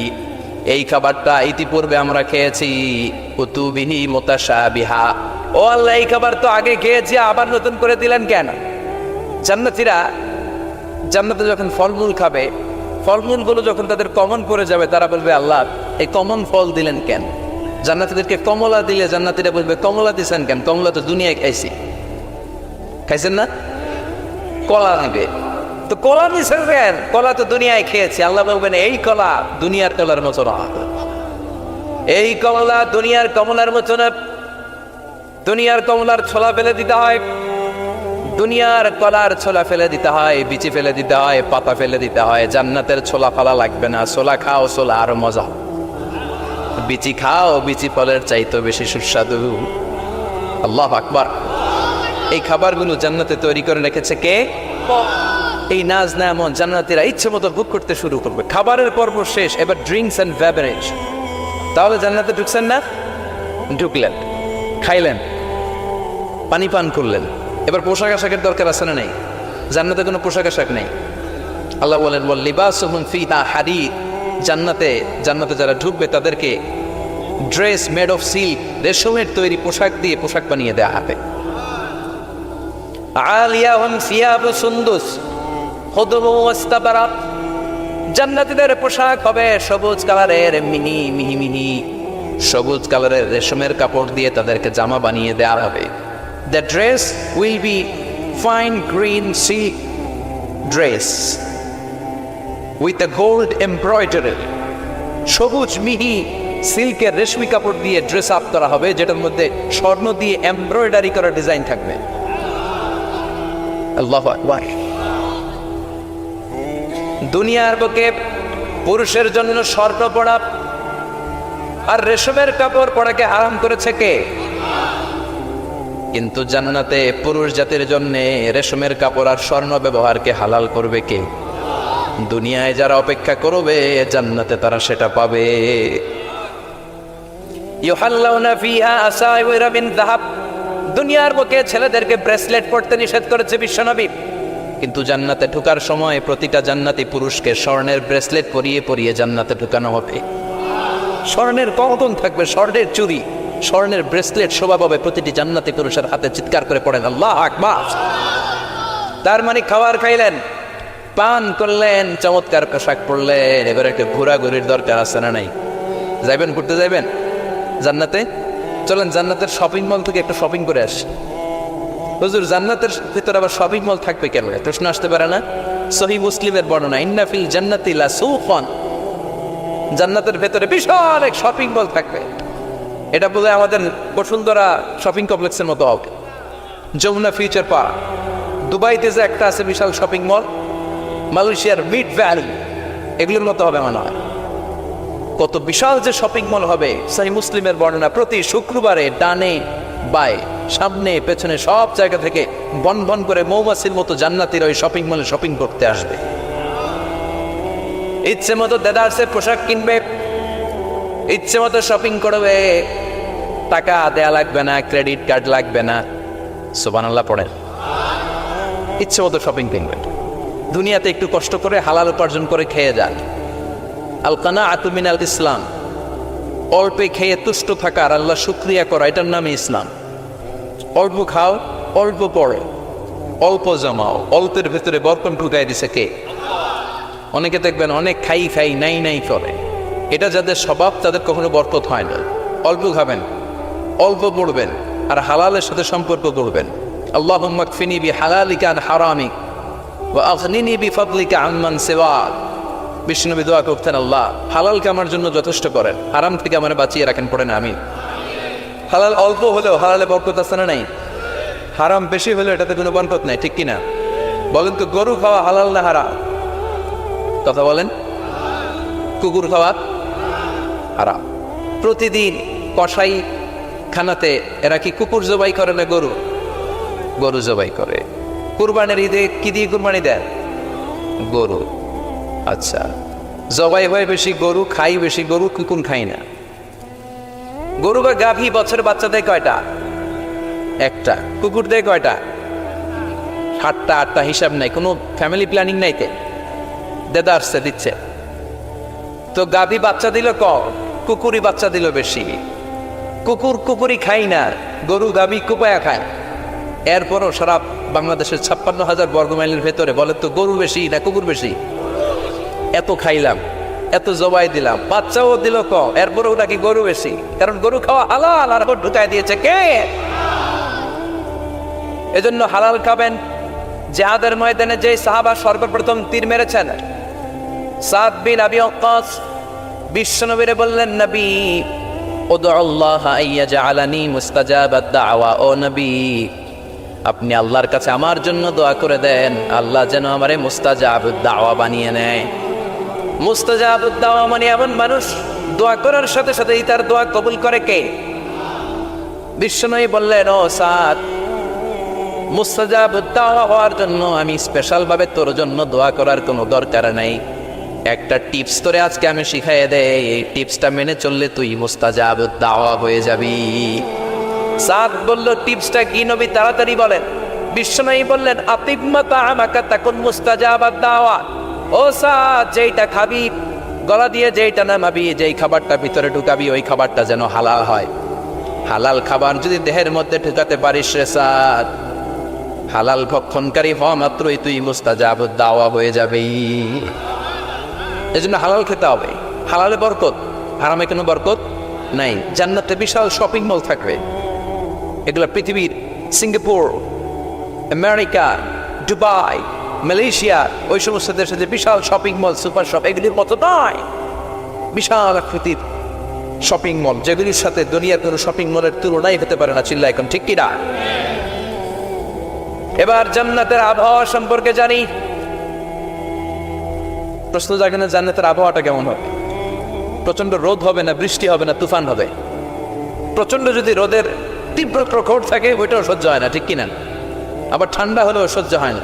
এই খাবারটা ইতিপূর্বে আমরা খেয়েছি, কুতুবিহি মুতাশাবিহা। ও আল্লাহ, এই খাবার তো আগে খেয়েছি, আবার নতুন করে দিলেন কেন? জান্নাতীরা জান্নাতে যখন ফলমূল খাবে, ফলমূলগুলো যখন তাদের কমন পড়ে যাবে, তারা বলবে আল্লাহ এই কমন ফল দিলেন কেন? জান্নাতীদেরকে কমলা দিলে জান্নাতীরা বলবে কমলা দিছেন কেন? কমলা তো দুনিয়ায় খাইছি। খাইছেন না? কলা নেবে তো কলা দিছেন কেন? কলা তো দুনিয়ায় খেয়েছি। আল্লাহ বলবেন এই কলা দুনিয়ার কলার মতো না, এই কমলা দুনিয়ার কমলার মতো না। দুনিয়ার কমলার ছোলা ফেলে দিতে হয়, দুনিয়ার কলার ছোলা ফেলে দিতে হয়, বিচি ফেলে দিতে হয়, পাতা ফেলে দিতে হয়। জান্নাতের ছোলা ফালা লাগবে না। ছোলা খাও, ছোলা আরো মজা। বিচি খাও, বিচি ফলের চাইতে বেশি সুস্বাদু। আল্লাহু আকবার। এই খাবারগুলো জান্নাতে তৈরি করে রেখেছে কে? এই নাজ নেয়ামত জান্নাতীরা ইচ্ছে মতো ভোগ করতে শুরু করবে। খাবারের পর্ব শেষ, এবার ড্রিঙ্কস এন্ড বেভারেজ। তাহলে জান্নাতে ঢুকছেন না? ঢুকলেন, খাইলেন, পানি পান করলেন। এবার পোশাক আশাকের দরকার আছে না নেই? জান্নাতে কোনো পোশাক আশাক নেই। আল্লাহ বলেন ওয়াল লিবাসুহুম ফিহা হারির। জান্নাতে যারা ঢুকবে তাদেরকে ড্রেস মেড অফ সিল্ক, রেশমের তৈরি পোশাক দিয়ে পোশাক বানিয়ে দেওয়া হবে। আলিয়াহুম সিয়াবু সুন্দুস খুদরু ওয়াস্তাবরাক। জান্নাতীদের পোশাক হবে সবুজ কালারের, মিহি সবুজ কালারের রেশমের কাপড় দিয়ে তাদেরকে জামা বানিয়ে দেওয়া হবে। The dress will be fine green silk dress with a gold embroidery. সবুজ মিহি সিল্কের রেশমি কাপড় দিয়ে ড্রেস আপ করা হবে, যেটার মধ্যে স্বর্ণ দিয়ে এমব্রয়ডারি করা ডিজাইন থাকবে। আল্লাহু আকবার। দুনিয়ার বুকে পুরুষের জন্য স্বর্ণ পরা আর রেশমের কাপড় পরাকে হারাম করেছে কে? কিন্তু জান্নাতে পুরুষ জাতির জন্য রেশমের কাপড় আর স্বর্ণ ব্যবহারকে হালাল করবে কে? দুনিয়ায় যারা অপেক্ষা করবে, জান্নাতে তারা সেটা পাবে। ইউহাল্লাউনা ফিহা আসাইওয়ারা মিন যাহাব। দুনিয়ার বুকে ছেলেদেরকে ব্রেসলেট পরতে নিষেধ করেছে বিশ্বনবী, কিন্তু জান্নাতে ঢোকার সময় প্রতিটা জান্নাতি পুরুষকে স্বর্ণের ব্রেসলেট পরিয়ে পরিয়ে জান্নাতে ঢুকানো হবে। স্বর্ণের কঙ্কন থাকবে, স্বর্ণের চুড়ি, স্বর্ণের ব্রেসলেট শোভা পাবে প্রতিটি জান্নাতি পুরুষের হাতে। চিৎকার করে পড়েন আল্লাহ আকবার। তার মানে খাবার খাইলেন, পান করলেন, চমৎকার পোশাক পরলেন, এবার একটা ঘোরাঘুরির দরকার আছে না নাই? যাইবেন, ঘুরতে যাইবেন জান্নাতে? চলেন জান্নাতের শপিং মল থেকে একটা শপিং করে আসি। হুজুর জান্নাতের ভিতরে আবার শপিং মল থাকবে কেন? প্রশ্ন আসতে পারে না? সহিহ মুসলিমের বর্ণনা, ইন্না ফিল জান্নাতি লাসুকান, জান্নাতের ভেতরে বিশাল এক শপিং মল থাকবে। এটা বলে আমাদের বসুন্ধরা শপিং কমপ্লেক্সের মতো হবে, যমুনা ফিউচার পার্ক। দুবাইতে যে একটা আছে বিশাল শপিং মল, মালয়েশিয়ার মিড ভ্যালি, এগুলোর মতো হবে মনে হয়। কত বিশাল যে শপিং মল হবে! সহিহ মুসলিমের বর্ণনা, প্রতি শুক্রবারে ডানে বায়ে সামনে পেছনে সব জায়গা থেকে বন বন করে মৌমাছির মতো জান্নাতীরা ওই শপিং মলে শপিং করতে আসবে। ইচ্ছে মতো দেদারসের পোশাক কিনবে, ইচ্ছে মতো শপিং করবে, টাকা দেয়া লাগবে না, ক্রেডিট কার্ড লাগবে না। সুবহানাল্লাহ পড়েন। ইচ্ছে মতো শপিং কিনবে। দুনিয়াতে একটু কষ্ট করে হালাল উপার্জন করে খেয়ে যান। আল কানাআতু মিনাল ইসলাম, অল্পে খেয়ে তুষ্ট থাকার, আল্লাহ শুকরিয়া করা, এটার নামই ইসলাম। অল্প খাও, অল্প পড়ো, অল্প জমাও, অল্পের ভেতরে বরকত ঢুকাই দিছে কে? অনেকে দেখবেন অনেক খাই খাই নাই নাই করে, এটা যাদের স্বভাব তাদের কখনো বরকত হয় না। অল্প খাবেন, অল্প পড়বেন, আর হালালের সাথে সম্পর্ক করবেন। আল্লাহুম্মা কফিনি বিহালালিকা আন হারামিক ওয়া আগনিনি বিফাদলিকা আম্মান সিওয়াক। বিষ্ণুনবী দোয়া করতেন, আল্লাহ হালালকে আমার জন্য যথেষ্ট করেন, হারাম থেকে আমার বাঁচিয়ে রাখেন। পড়েন আমিন। হালাল অল্প হলেও হালালে বরকত আছে না নাই? হারাম বেশি হলেও এটাতে কোনো বরকত নাই, ঠিক কিনা? বলেন তো, গরু খাওয়া হালাল না হারাম? কথা বলেন। কুকুর খাওয়া হারাম। প্রতিদিন কসাই খানাতে এরা কি কুকুর জবাই করে না গরু? গরু জবাই করে। কুরবানির ঈদে কি দিয়ে কুরবানি দেন? গরু। আচ্ছা, জবাই হয় বেশি গরু, খাই বেশি গরু, কুকুর খাই না। গরু বা গাভী বছরে বাচ্চা দেয় কয়টা? একটা। কুকুর দেয় কয়টা? 7টা 8টা, হিসাব নাই, কোনো ফ্যামিলি প্ল্যানিং নাইতে দেদারসে দিচ্ছে। তো গাভী বাচ্চা দিল কম, কুকুরই বাচ্চা দিল বেশি। কুকুরি খাই না, গরু গাভী কুপায়া খায়। এরপরও সারা বাংলাদেশের 56,000 বর্গমাইলের ভেতরে বলেন তো, গরু বেশি না কুকুর বেশি? এত খাইলাম, এত জবাই দিলাম, বাচ্চাও দিল কম, এরপরেও নাকি গরু বেশি। কারণ গরু খাওয়া হালাল, আর ঢুকাই দিয়েছে কে? এজন্য হালাল খাবেন। জিহাদের ময়দানে যে সাহাবা সর্বপ্রথম তীর মেরেছেন, সাদ বিন আবি ওয়াক্কাস, বিশ্বনবীরে বললেন, নবী উদউ আল্লাহ আইয়াজআলানি মুস্তাজাবাদ দাওয়া। ও নবী, আপনি আল্লাহর কাছে আমার জন্য দোয়া করে দেন, আল্লাহ যেন আমারে মুস্তাজাবুদ দাওয়া বানিয়ে নেয়। মুস্তাজাবুদ দাওয়া মানে এমন মানুষ দোয়া করার সাথে সাথেই তার দোয়া কবুল করে কে? বিশ্বনবী বললেন, ও সাদ, মুস্তাজাবুদ দাওয়া হওয়ার জন্য আমি স্পেশাল ভাবে তোর জন্য দোয়া করার কোনো দরকার নাই। একটা টিপস তোরে আজকে আমি শিখাই দেই, এই টিপসটা মেনে চললে তুই মুস্তাজাবুদ দাওয়া হয়ে যাবি। সাদ বলল, টিপসটা কি নবী? তাড়াতাড়ি বলেন। বিশ্বনবী বললেন, আতিম্মা তাআমাকা তাকুন মুস্তাজাবাদ দাওয়া। ও সাদ, যেইটা খাবি গলা দিয়ে, যেইটা নামাবি, যেই খাবারটা ভিতরে ঢুকাবি, ওই খাবারটা যেন হালাল হয়। হালাল খাবার যদি দেহের মধ্যে ঢুকাতে পারিস রে সাদ, হালাল ভক্ষণকারী হওয়া মাত্রই তুই মুস্তাজাবুদ দাওয়া হয়ে যাবি। এজন্য হালাল খেতে হবে। হালালে বরকত, হারামে কোনো বরকত নাই। জান্নাতে বিশাল শপিং মল থাকবে। এগুলো পৃথিবীর সিঙ্গাপুর, আমেরিকা, দুবাই, মালয়েশিয়া, ওই সমস্ত দেশে যে বিশাল শপিং মল, সুপার শপ, এগুলির মতো নয়। বিশাল আকৃতির শপিং মল, যেগুলির সাথে দুনিয়ার কোনো শপিং মলের তুলনাই হতে পারে না। চিল্লা এখন ঠিক কিনা? এবার জান্নাতের আবহাওয়া সম্পর্কে জানি। প্রশ্ন জাগে না, জান্নাতের আবহাওয়াটা কেমন হবে? প্রচন্ড রোদ হবে না, বৃষ্টি হবে না, তুফান হবে? প্রচন্ড যদি রোদের তীব্র প্রখর থাকে, ওইটাও সহ্য হয় না, ঠিক কিনা? আবার ঠান্ডা হলেও সহ্য হয় না।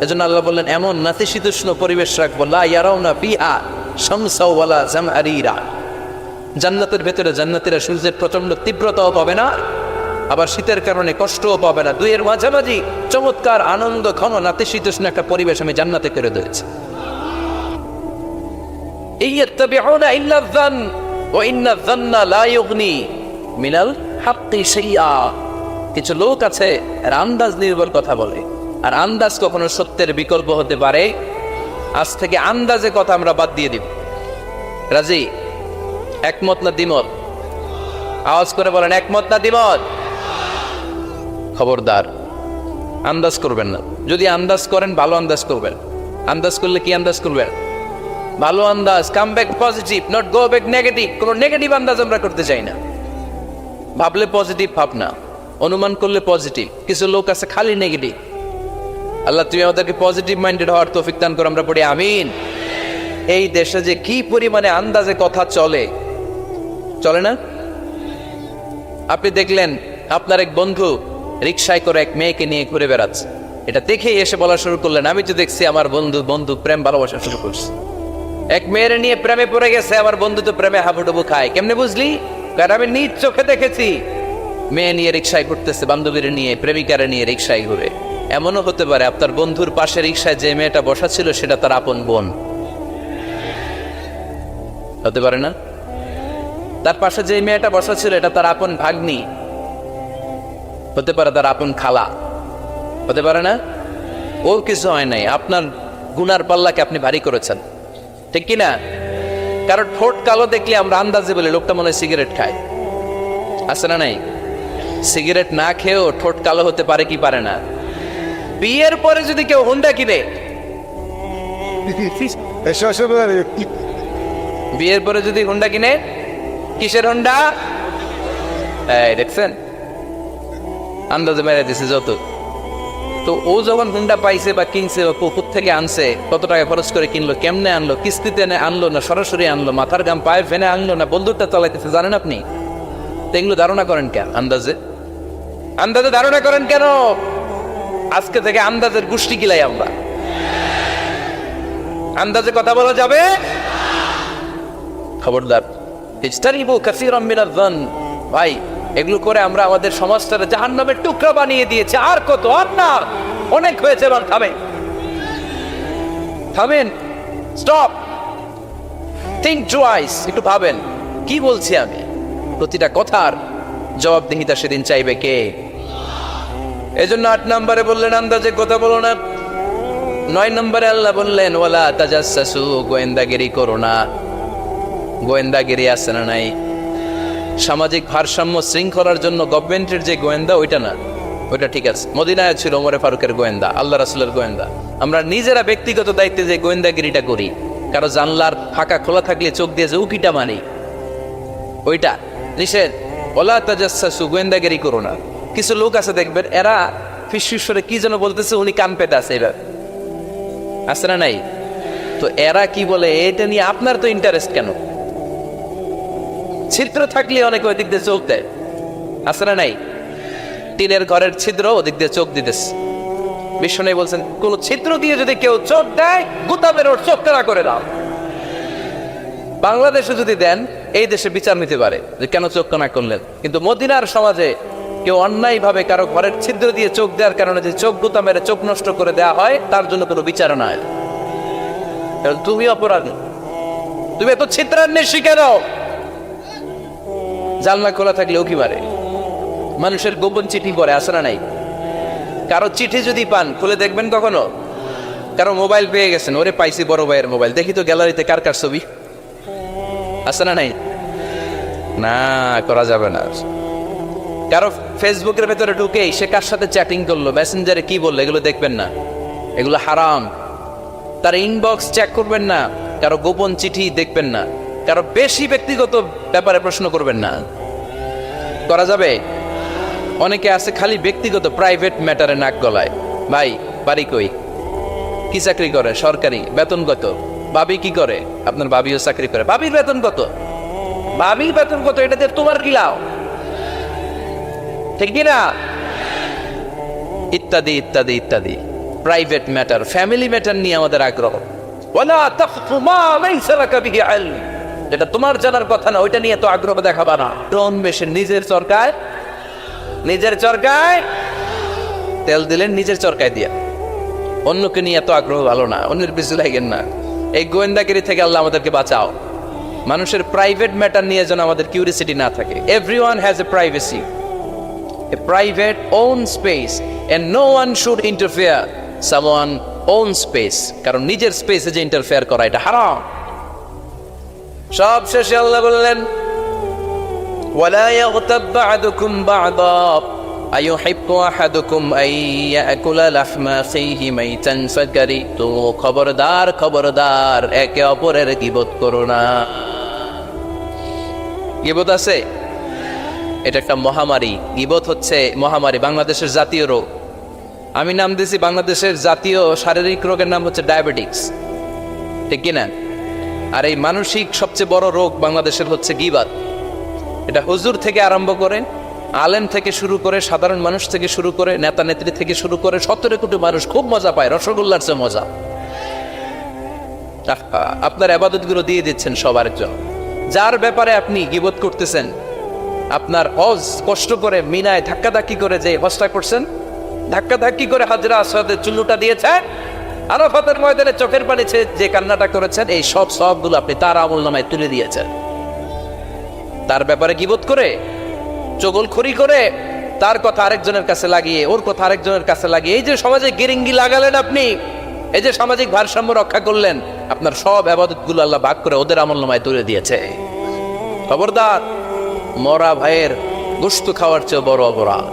এজন্য আল্লাহ বললেন, এমন নাতিশীতোষ্ণ পরিবেশ রাখবো, লা ইয়ারাউনা ফিহা শামসা ওয়ালা জামহারিরা। জান্নাতের ভেতরে জান্নাতীরা সূর্যের প্রচন্ড তীব্রতাও পাবে না, আবার শীতের কারণে কষ্টও পাবে না। দুইয়ের মাঝামাঝি চমৎকার আনন্দ ঘন নাতিশীতোষ্ণ একটা পরিবেশ আমি জান্নাতে করে দিয়েছি। ইয়াত্তাবিউনা ইল্লা যান ওয়া ইন্না যান্না লা ইউগনি মিনাল হাক্কি শাইআ। কিছু লোক আছে আর আন্দাজ নির্ভর কথা বলে, আর আন্দাজ কখনো সত্যের বিকল্প হতে পারে। আজ থেকে আন্দাজে কথা আমরা বাদ দিয়ে দিব। রাজি? একমত না দ্বিমত? আওয়াজ করে বলেন, একমত না দ্বিমত? খবরদার আন্দাজ করবেন না। যদি আন্দাজ করেন ভালো আন্দাজ করবেন। আন্দাজ করলে কি আন্দাজ করবেন? ভালো আন্দাজ। Come back positive, not go back negative. কোনো নেগেটিভ আন্দাজ আমরা করতে চাই না। ভাবলে পজিটিভ ভাবনা, অনুমান করলে পজিটিভ। কিছু লোক আছে খালি নেগেটিভ। আল্লাহ তুমি আমাদেরকে পজিটিভ মাইন্ডেড হওয়ার তৌফিক দান করো, আমরা পড়ি আমিন। এই দেশে যে কি পরিমাণে আন্দাজে কথা চলে, চলে না? আপনি দেখলেন আপনার এক বন্ধু রিকশায় করে এক মেয়েকে নিয়ে ঘুরে বেড়াচ্ছে, এটা দেখেই এসে বলা শুরু করলেন, আমি তো দেখছি আমার বন্ধু প্রেম ভালোবাসা শুরু করছে, এক মেয়ের নিয়ে প্রেমে পড়ে গেছে, আমার বন্ধু তো প্রেমে হাবুডুবু খায়। কেমনে বুঝলি? কারণ আমি নিজ চোখে দেখেছি। মেয়ে নিয়ে রিকশায় ঘুরতেছে, বান্ধবীর নিয়ে, প্রেমিকারে নিয়ে রিকশায় ঘুরে। এমনও হতে পারে আপনার বন্ধুর পাশে রিকশায় যে মেয়েটা বসা ছিল সেটা তার আপন বোন, হতে পারে না? তার পাশে যে মেয়েটা বসা ছিল এটা তার আপন ভাগ্নি, হতে পারে তার আপন খালা, হতে পারে না? ও কিছু হয় নাই, আপনার গুনার পাল্লাকে আপনি ভারী করেছেন, ঠিক কিনা? কারণ ঠোঁট কালো দেখলে আমরা আন্দাজে বলি লোকটা মনে হয় সিগারেট খায়, আছে না নাই? সিগারেট না খেয়েও ঠোঁট কালো হতে পারে কি পারে না? বিয়ের পরে যদি কেউ হুন্ডা কিনে, বিয়ের পরে যদি হুন্ডা কিনে, কিসের হুন্ডা? এই দেখছেন, আন্দাজে মেরে দিছে যত। তো ও যখন হুন্ডা পাইছে বা কিনছে বা পুকুর থেকে আনছে, কত টাকা খরচ করে কিনলো, কেমনে আনলো, কিস্তিতে আনলো না সরাসরি আনলো, মাথার গাম পায়ে ফেনে আনলো না বন্দুকটা চালাইতেছে, জানেন আপনি? তো এগুলো ধারণা করেন কেন? আন্দাজে ধারণা করেন কেন? আজকে থেকে আন্দাজের গোষ্ঠী কিলাই আমরা। আন্দাজে কথা বলা যাবে? খবরদার। ইজতানিবু কাসীরাম মিনাজ যান। ভাই, এগুলো করে আমরা আমাদের সমাজটাকে জাহান্নামের টুকরা বানিয়ে দিয়েছি। আর কত? আর না, অনেক হয়েছে। এবার থামেন, স্টপ, থিঙ্ক টুয়াইস। একটু ভাবেন কি বলছি আমি। প্রতিটা কথার জবাবদিহিতা সেদিন চাইবে কে? এজন্য 8 নম্বরে বললেন আন্দাজে কথা বলো না। 9 নম্বরে আল্লাহ বললেন ওয়ালা তাজাসসু, গোয়েন্দাগিরি করো না। গোয়েন্দাগিরি আছে না নাই? সামাজিক ভারসাম্য শৃঙ্খলার জন্য গভর্নমেন্টের যে গোয়েন্দা, ওইটা না, ওইটা ঠিক আছে। মদিনায় ছিল ওমরে ফারুকের গোয়েন্দা, আল্লাহ রাসূলের গোয়েন্দা। আমরা নিজেরা ব্যক্তিগত দায়িত্বে যে গোয়েন্দাগিরিটা করি, কারো জানলার ফাঁকা খোলা থাকলে চোখ দিয়ে যে উকিটা মারি, ওইটা নিষেধ। ওয়ালা তাজাসসু, গোয়েন্দাগিরি করো না। কিছু লোক আছে দেখবেন, এরা ফিসফিসরে কি যেন বলতেছে, উনি কান পেতে আছে, এবার আছে না নাই? তো এরা কি বলে এটা নিয়ে আপনার তো ইন্টারেস্ট কেন? ছিদ্র থাকলে অনেকে ওই দিক দিয়ে চোখ দেয়, আছে না নাই? টিনের ঘরের ছিদ্র, ওদিক দিয়ে চোখ দিতেছে। বিষ্ণু বলছেন কোন ছিদ্র দিয়ে যদি কেউ চোখ দেয়, গুতাবের ওর চোখ কানা করে দাও। বাংলাদেশে যদি দেন, এই দেশে বিচার নিতে পারে যে কেন চোখ কানা করলেন। কিন্তু মদিনার সমাজে কেউ অন্যায় ভাবে কারো ঘরের ছিদ্র দিয়ে চোখ দেওয়ার কারণে যে চোখ গুতা মেরে চোখ নষ্ট করে দেওয়া হয়, তার জন্য কোনো বিচার নয়। তুমি অপরাধী, তুমি এত ছিদ্রান্বেষী কেন? জানলা খোলা থাকলে উকি মারে, মানুষের গোপন চিঠি পড়ে, আসে না নাই? কারো চিঠি যদি পান, খুলে দেখবেন কখনো? কারো মোবাইল পেয়ে গেছেন, ওরে পাইছি বড় ভাইয়ের মোবাইল, দেখি তো গ্যালারিতে কার কার ছবি, আসে না নাই? না, করা যাবে না। কারো ফেসবুকের ভেতরে ঢুকে সে কার সাথে চ্যাটিং করলো, মেসেঞ্জারে কি বললো, এগুলো দেখবেন না, এগুলো হারাম। তার ইনবক্স চেক করবেন না, কারো গোপন চিঠি দেখবেন না, কারো বেশি ব্যক্তিগত ব্যাপারে প্রশ্ন করবেন না। করা যাবে? অনেকে আছে খালি ব্যক্তিগত প্রাইভেট ম্যাটারে নাক গলায়। ভাই, বাড়ি কই, কি চাকরি করে, সরকারি, বেতন কত? ভাবি কি করে? আপনার ভাবিও চাকরি করে, ভাবির বেতন কত? ভাবির বেতন কত? এটাতে তোমার কি লাভ? ঠিক কিনা? ইত্যাদি ইত্যাদি ইত্যাদি। প্রাইভেট ম্যাটার, ফ্যামিলি ম্যাটার নিয়ে আমাদের আগ্রহ। ওয়ালা তাকফু মা লাইসা লাকা বিহি ইলম, যেটা তোমার জানার কথা না, ওইটা নিয়ে তো আগ্রহ দেখাবা না। ডন বেশে নিজের সরকার নিজের চরকায় তেল দিলেন, নিজের চরকায় দিয়া। অন্যকে নিয়ে এত আগ্রহ ভালো না, অন্যের পিছু লাগেন না। এই গোয়েন্দাগিরি থেকে আল্লাহ আমাদেরকে বাঁচাও। মানুষের প্রাইভেট ম্যাটার নিয়ে যেন আমাদের কিউরিসিটি না থাকে। Everyone has a privacy, a private own space, and no one should interfere someone own space, কারণ নিজের স্পেসে যে ইন্টারফেয়ার করা এটা হারাম। সব শেষে আল্লাহ বললেন ওয়ালা ইয়াগতাব বা'দুকুম বা'দা আইয়ুহিব্বু আহাদুকুম আন ইয়াকুলা লাহমা আখিহি মাইতান ফাকারিতু। খবরদার খবরদার, একে অপরের গীবত করো না। গীবত আছে, এটা একটা মহামারী। গীবত হচ্ছে মহামারী, বাংলাদেশের জাতীয় রোগ। আমি নাম দিয়েছি বাংলাদেশের জাতীয় শারীরিক রোগের নাম হচ্ছে ডায়াবেটিক্স, ঠিক কিনা? আর এই মানসিক সবচেয়ে বড় রোগ বাংলাদেশের হচ্ছে গীবত। এটা হুজুর থেকে আরম্ভ করে, আলেম থেকে শুরু করে, সাধারণ মানুষ থেকে শুরু করে, নেতা নেত্রী থেকে শুরু করে 17 কোটি মানুষ খুব মজা পায়, রসগোল্লার চেয়ে মজা। আপনার ইবাদতগুলো দিয়ে দিচ্ছেন সবার জন্য। যার ব্যাপারে আপনি গীবত করতেছেন, আপনার হজ কষ্ট করে মিনায় ধাক্কাধাক্কি করে যে হজটা করছেন, ধাক্কাধাক্কি করে হাজরা আসওয়াদের চুল্লুটা দিয়েছেন, আরাফাতের ময়দানে চোখের পানি যে কান্নাটা করেছেন, এই সব সবগুলো আপনি তার আমলনামায় তুলে দিয়েছেন। তার ব্যাপারে গীবত করে, চগলখড়ি করে, তার কথা আরেকজনের কাছে লাগিয়ে, ওর কথা আরেকজনের কাছে লাগিয়ে, এই যে সমাজে গিরিঙ্গি লাগালেন আপনি, এই যে সামাজিক ভারসাম্য রক্ষা করলেন, আপনার সব ইবাদতগুলো আল্লাহ ভাগ করে ওদের আমলনামায় তুলে দিয়েছে। খবরদার, মরা ভাইয়ের গোশত খাওয়ার চেয়ে বড় অপরাধ।